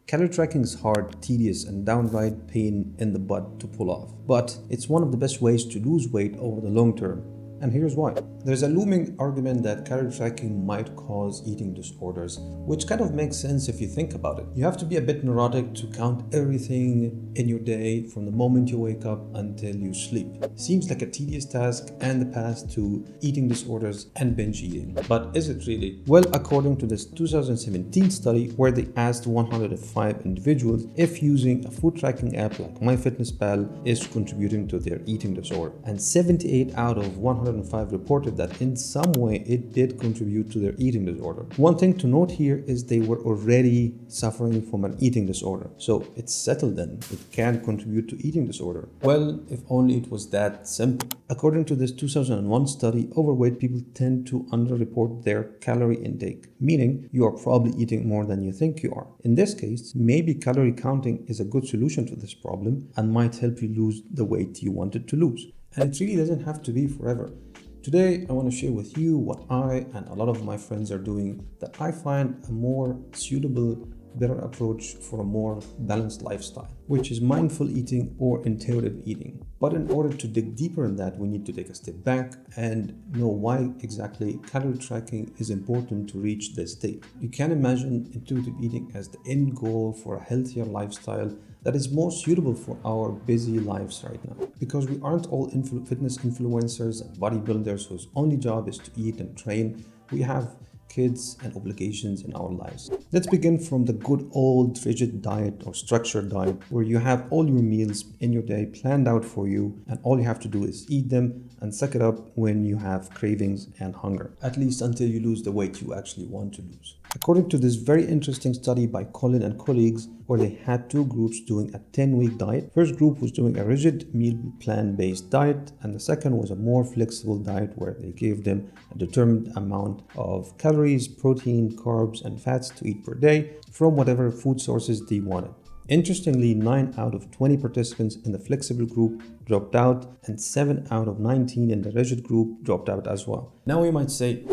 Calorie tracking is hard, tedious, and downright pain in the butt to pull off. But it's one of the best ways to lose weight over the long term. And here's why. There's a looming argument that calorie tracking might cause eating disorders, which kind of makes sense if you think about it. You have to be a bit neurotic to count everything in your day from the moment you wake up until you sleep. Seems like a tedious task and the path to eating disorders and binge eating. But is it really? Well, according to this 2017 study where they asked 105 individuals if using a food tracking app like MyFitnessPal is contributing to their eating disorder, and 78 out of 105 reported that in some way it did contribute to their eating disorder. One thing to note here is they were already suffering from an eating disorder, so it's settled then. It can contribute to eating disorder. Well, if only it was that simple. According to this 2001 study, overweight people tend to underreport their calorie intake, meaning you are probably eating more than you think you are. In this case, maybe calorie counting is a good solution to this problem and might help you lose the weight you wanted to lose. And it really doesn't have to be forever. Today, I want to share with you what I and a lot of my friends are doing that I find a more suitable, better approach for a more balanced lifestyle, which is mindful eating or intuitive eating. But in order to dig deeper in that, we need to take a step back and know why exactly calorie tracking is important to reach this state. You can imagine intuitive eating as the end goal for a healthier lifestyle that is more suitable for our busy lives right now. Because we aren't all fitness influencers and bodybuilders whose only job is to eat and train. We have kids and obligations in our lives. Let's begin from the good old rigid diet or structured diet where you have all your meals in your day planned out for you and all you have to do is eat them and suck it up when you have cravings and hunger, at least until you lose the weight you actually want to lose. According to this very interesting study by Colin and colleagues where they had two groups doing a 10-week diet. First group was doing a rigid meal plan based diet and the second was a more flexible diet where they gave them a determined amount of calories, protein, carbs and fats to eat per day from whatever food sources they wanted. Interestingly, 9 out of 20 participants in the flexible group dropped out and 7 out of 19 in the rigid group dropped out as well. Now you might say,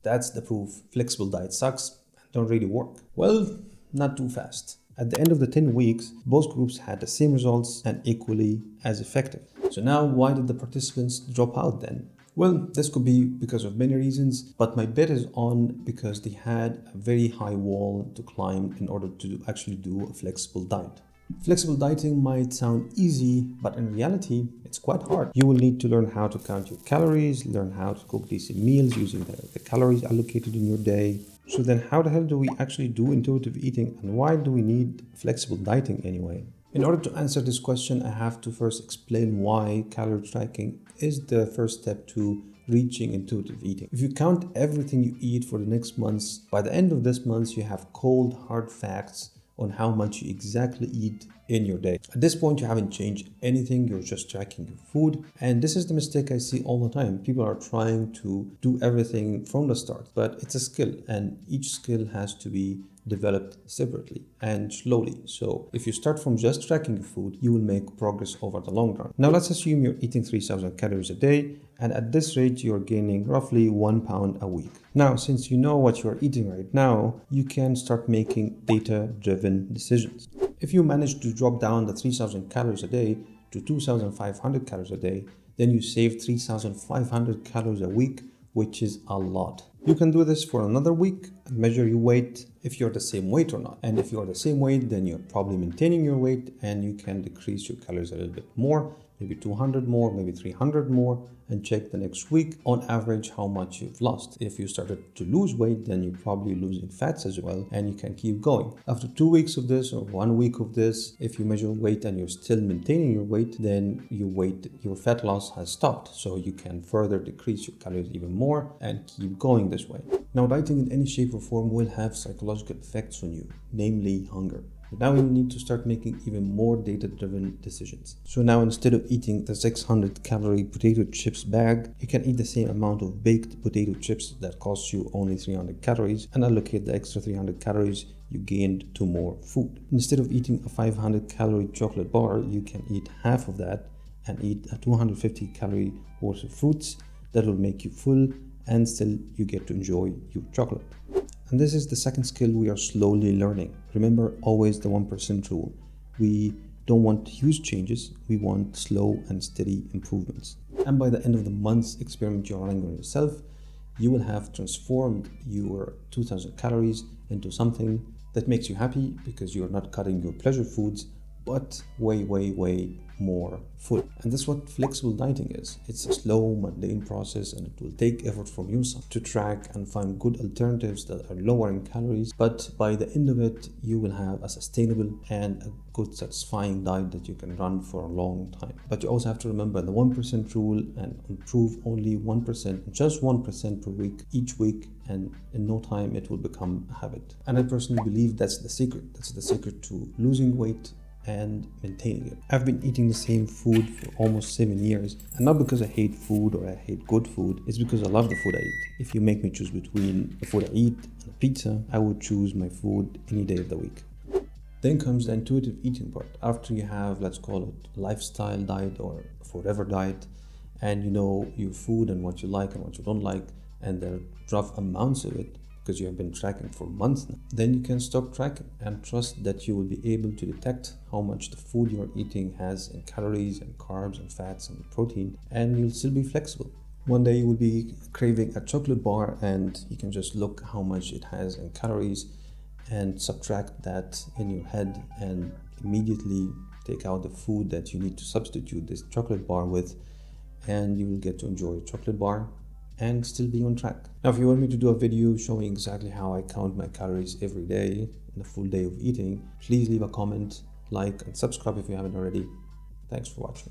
that's the proof. Flexible diet sucks and don't really work. Well, not too fast. At the end of the 10 weeks, both groups had the same results and equally as effective. So now why did the participants drop out then? Well, this could be because of many reasons, but my bet is on because they had a very high wall to climb in order to actually do a flexible diet. Flexible dieting might sound easy, but in reality, it's quite hard. You will need to learn how to count your calories, learn how to cook decent meals using the calories allocated in your day. So then how the hell do we actually do intuitive eating and why do we need flexible dieting anyway? In order to answer this question, I have to first explain why calorie tracking is the first step to reaching intuitive eating. If you count everything you eat for the next months, by the end of this month, you have cold, hard facts on how much you exactly eat in your day. At this point, you haven't changed anything, you're just tracking your food. And this is the mistake I see all the time. People are trying to do everything from the start, but it's a skill and each skill has to be developed separately and slowly. So if you start from just tracking your food, you will make progress over the long run. Now let's assume you're eating 3,000 calories a day, and at this rate, you're gaining roughly 1 pound a week. Now, since you know what you're eating right now, you can start making data-driven decisions. If you manage to drop down the 3,000 calories a day to 2,500 calories a day, then you save 3,500 calories a week, which is a lot. You can do this for another week and measure your weight if you're the same weight or not. And if you're the same weight, then you're probably maintaining your weight and you can decrease your calories a little bit more, maybe 200 more, maybe 300 more, and check the next week on average how much you've lost. If you started to lose weight, then you're probably losing fats as well, and you can keep going. After 2 weeks of this or 1 week of this, if you measure weight and you're still maintaining your weight, then your fat loss has stopped. So you can further decrease your calories even more and keep going this way. Now, dieting in any shape or form will have psychological effects on you, namely hunger. But now you need to start making even more data-driven decisions. So now instead of eating the 600 calorie potato chips bag, you can eat the same amount of baked potato chips that costs you only 300 calories and allocate the extra 300 calories you gained to more food. Instead of eating a 500 calorie chocolate bar, you can eat half of that and eat a 250 calorie worth of fruits that will make you full and still you get to enjoy your chocolate. And this is the second skill we are slowly learning. Remember always the 1% rule. We don't want huge changes, we want slow and steady improvements. And by the end of the month's experiment you're running on yourself, you will have transformed your 2000 calories into something that makes you happy because you're not cutting your pleasure foods, but way more full. And that's what flexible dieting is. It's a slow, mundane process, and it will take effort from you to track and find good alternatives that are lower in calories. But by the end of it, you will have a sustainable and a good, satisfying diet that you can run for a long time. But you also have to remember the 1% rule and improve only 1%, just 1% per week, each week, and in no time it will become a habit. And I personally believe that's the secret. That's the secret to losing weight and maintaining it. I've been eating the same food for almost 7 years, and not because I hate food or I hate good food, it's because I love the food I eat. If you make me choose between the food I eat and a pizza, I would choose my food any day of the week. Then comes the intuitive eating part. After you have, let's call it lifestyle diet or forever diet, and you know your food and what you like and what you don't like, and there are rough amounts of it, because you have been tracking for months now, then you can stop tracking and trust that you will be able to detect how much the food you're eating has in calories and carbs and fats and protein, and you'll still be flexible. One day you will be craving a chocolate bar and you can just look how much it has in calories and subtract that in your head and immediately take out the food that you need to substitute this chocolate bar with, and you will get to enjoy a chocolate bar and still be on track. Now, if you want me to do a video showing exactly how I count my calories every day in a full day of eating, please leave a comment, like, and subscribe if you haven't already. Thanks for watching.